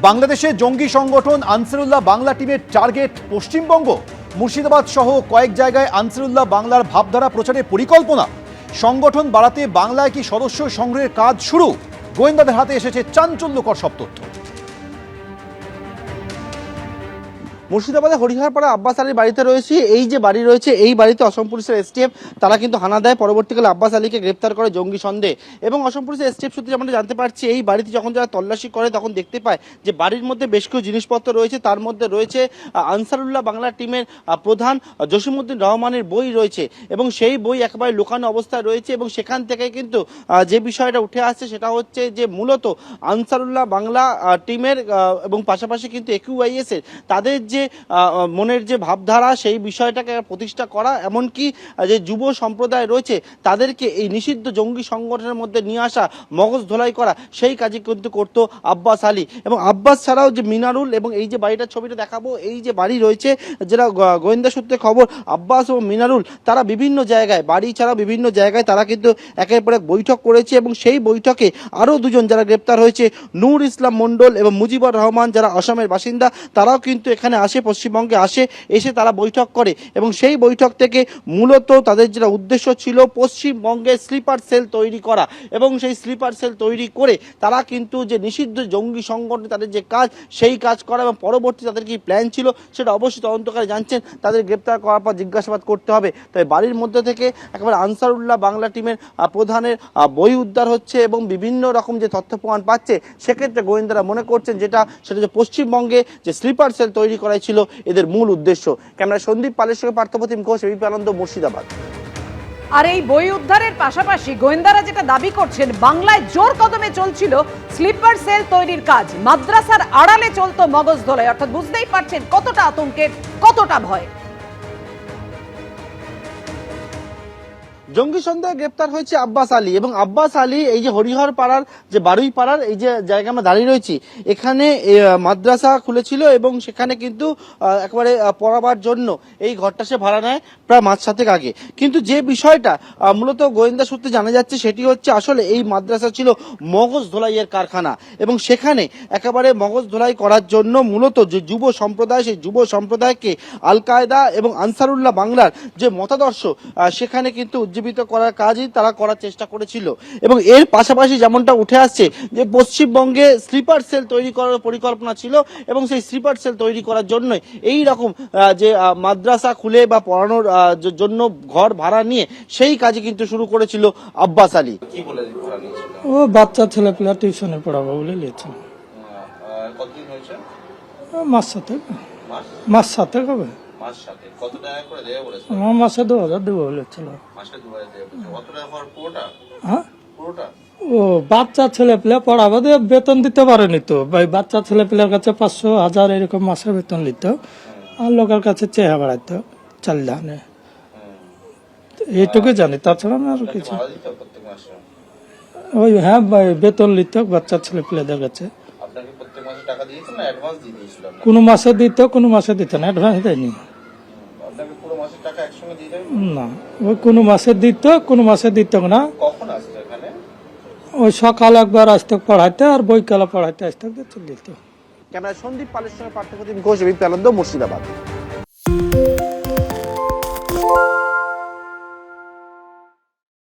বাংলাদেশে জঙ্গি সংগঠন আনসারুল্লাহ বাংলা টিমের টার্গেট পশ্চিমবঙ্গ। মুর্শিদাবাদ সহ কয়েক জায়গায় আনসারুল্লাহ বাংলার ভাবধারা প্রচারের পরিকল্পনা। সংগঠন বাড়াতে বাংলায় কি সদস্য সংগ্রহের কাজ শুরু? গোয়েন্দাদের হাতে এসেছে চাঞ্চল্যকর সব তথ্য। মুর্শিদাবাদে হরিহরপাড়া আব্বাস আলীর বাড়িতে রয়েছে। এই যে বাড়ি রয়েছে, এই বাড়িতে অসম পুলিশের এসটিএফ তারা কিন্তু হানা দেয়। পরবর্তীকালে আব্বাস আলীকে গ্রেপ্তার করে জঙ্গি সন্দেহে। এবং অসম পুলিশের এসটিএফ সূত্রে যেমন জানতে পারছি, এই বাড়িতে যখন যারা তল্লাশি করে তখন দেখতে পায় যে বাড়ির মধ্যে বেশ কিছু জিনিসপত্র রয়েছে। তার মধ্যে রয়েছে আনসারুল্লাহ বাংলা টিমের প্রধান জসিমউদ্দিন রহমানের বই রয়েছে এবং সেই বই একেবারে লুকানো অবস্থায় রয়েছে। এবং সেখান থেকে কিন্তু যে বিষয়টা উঠে আসছে সেটা হচ্ছে যে মূলত আনসারুল্লাহ বাংলা টিমের এবং পাশাপাশি কিন্তু একিউআইএস এর তাদের যে মনের যে ভাবধারা সেই বিষয়টাকে প্রতিষ্ঠা করা, এমনকি যে যুব সম্প্রদায় রয়েছে তাদেরকে এই নিষিদ্ধ জঙ্গি সংগঠনের মধ্যে নিয়ে আসা, মগজ ধোলাই করা, সেই কাজই কিন্তু করতো আব্বাস আলী। এবং আব্বাস ছাড়াও যে মিনারুল, এবং এই যে বাড়িটার ছবিটা দেখাবো, এই যে বাড়ি রয়েছে, যেটা গোয়েন্দা সূত্রে খবর, আব্বাস ও মিনারুল তারা বিভিন্ন জায়গায়, বাড়ি ছাড়াও বিভিন্ন জায়গায় তারা কিন্তু একের পর এক বৈঠক করেছে। এবং সেই বৈঠকে আরও দুজন যারা গ্রেপ্তার হয়েছে, নূর ইসলাম মণ্ডল এবং মুজিবুর রহমান, যারা আসামের বাসিন্দা, তারাও কিন্তু এখানে আসে, পশ্চিমবঙ্গে এসে তারা বৈঠক করে। এবং সেই বৈঠক থেকে মূলত তাদের যেটা উদ্দেশ্য ছিল পশ্চিমবঙ্গে স্লিপার সেল তৈরি করা। এবং সেই স্লিপার সেল তৈরি করে তারা কিন্তু যে নিষিদ্ধ জঙ্গি সংগঠনে তাদের যে কাজ, সেই কাজ করা। এবং পরবর্তী তাদের কি প্ল্যান ছিল সেটা অবশ্যই তদন্তকারী জানছেন। তাদের গ্রেপ্তার করার পর জিজ্ঞাসাবাদ করতে হবে। তবে বাড়ির মধ্যে থেকে একেবারে আনসারুল্লাহ বাংলা টিমের প্রধানের বই উদ্ধার হচ্ছে এবং বিভিন্ন রকম যে তথ্য প্রমাণ পাচ্ছে, সেক্ষেত্রে গোয়েন্দারা মনে করছেন সেটা যে পশ্চিমবঙ্গে যে স্লিপার সেল তৈরি করাই ছিল এদের মূল উদ্দেশ্য। ক্যামেরা সন্দীপ পালের সঙ্গে পার্থপ্রতিম ঘোষ, এবিপি আনন্দ, মুর্শিদাবাদ। আর এই বই উদ্ধারের পাশাপাশি গোয়েন্দারা যেটা দাবি করছেন, বাংলায় জোর কদমে চলছিল স্লিপার সেল তৈরির কাজ। মাদ্রাসার আড়ালে চলতো মগজ ধোলাই। অর্থাৎ বুঝতেই পারছেন কতটা আতঙ্কের, কতটা ভয়। জঙ্গি সন্দেহে গ্রেপ্তার হয়েছে আব্বাস আলী। এবং আব্বাস আলী এই যে হরিহর পাড়ার যে বারুই পাড়ার এই যে জায়গা আমরা দাঁড়িয়ে রয়েছি, এখানে মাদ্রাসা খুলেছিল এবং সেখানে কিন্তু একেবারে পড়াবার জন্য এই ঘরটা সে ভাড়া নেয় প্রায় 5 মাস আগে। কিন্তু যে বিষয়টা মূলত গোয়েন্দা সূত্রে জানা যাচ্ছে সেটি হচ্ছে আসলে এই মাদ্রাসা ছিল মগজ ধোলাইয়ের কারখানা। এবং সেখানে একেবারে মগজ ধোলাই করার জন্য মূলত যে যুব সম্প্রদায়, সেই যুব সম্প্রদায়কে আল কায়দা এবং আনসারুল্লাহ বাংলার যে মতাদর্শ সেখানে কিন্তু উজ্জীবিত করার কাজই তারা করার চেষ্টা করেছিল। এবং এর পাশাপাশি যেমনটা উঠে আসছে যে পশ্চিমবঙ্গে স্লিপার সেল তৈরি করার পরিকল্পনা ছিল এবং সেই স্লিপার সেল তৈরি করার জন্য এই রকম যে মাদ্রাসা খুলে বা পড়ানোর জন্য ঘর ভাড়া নিয়ে সেই কাজই কিন্তু শুরু করেছিল আব্বাস আলী। কি বলে ও বাচ্চা ছেলে পেলে টিউশনে পড়াবো বলে নিয়েছেন। কতদিন হয়েছে? মাস সাথে হবে। মাস সাথে কত টাকা করে দেয়া বলেছে? আমার মাসে 2000 দেবো বলেছিল। মাসে 2000 দেয়া বলেছে। কত টাকা হওয়ার পুরোটা? হ্যাঁ, পুরোটা? ও বাচ্চা ছেলে পেলে পড়াবো দিয়ে বেতন দিতে পারেনি তো ভাই। বাচ্চা ছেলে পেলের কাছে 500, 1000 এরকম মাসে বেতন দিত, আর লোকের কাছে চেহারা বাড়াইতো 4 ধানে। এইটুকু জানি, তাছাড়া না আর কিছু। ভাড়া দিত প্রত্যেক মাসে? ওই হ্যাঁ ভাই, বেতন নিত বাচ্চা ছেলে পেলেদের কাছে। আপনাকে প্রত্যেক মাসে টাকা দিয়েছেন না অ্যাডভান্স দিয়ে দিয়েছিল? কোনো মাসে দিত, কোনো মাসে দিত না, অ্যাডভান্স দেয়নি। আপনাকে পুরো মাসের টাকা একসঙ্গে দিয়ে দেবে না, ওই কোনো মাসে দিত, কোনো মাসে দিত না। কখন আসছে এখানে? ওই সকাল একবার আসতে পড়াইতে আর বৈকালে পড়াইতে আসতে চলে দিত। ক্যামেরা সন্দীপ পালের সঙ্গে পার্থপ্রতিম ঘোষ, এবিপি আনন্দ, মুর্শিদাবাদ।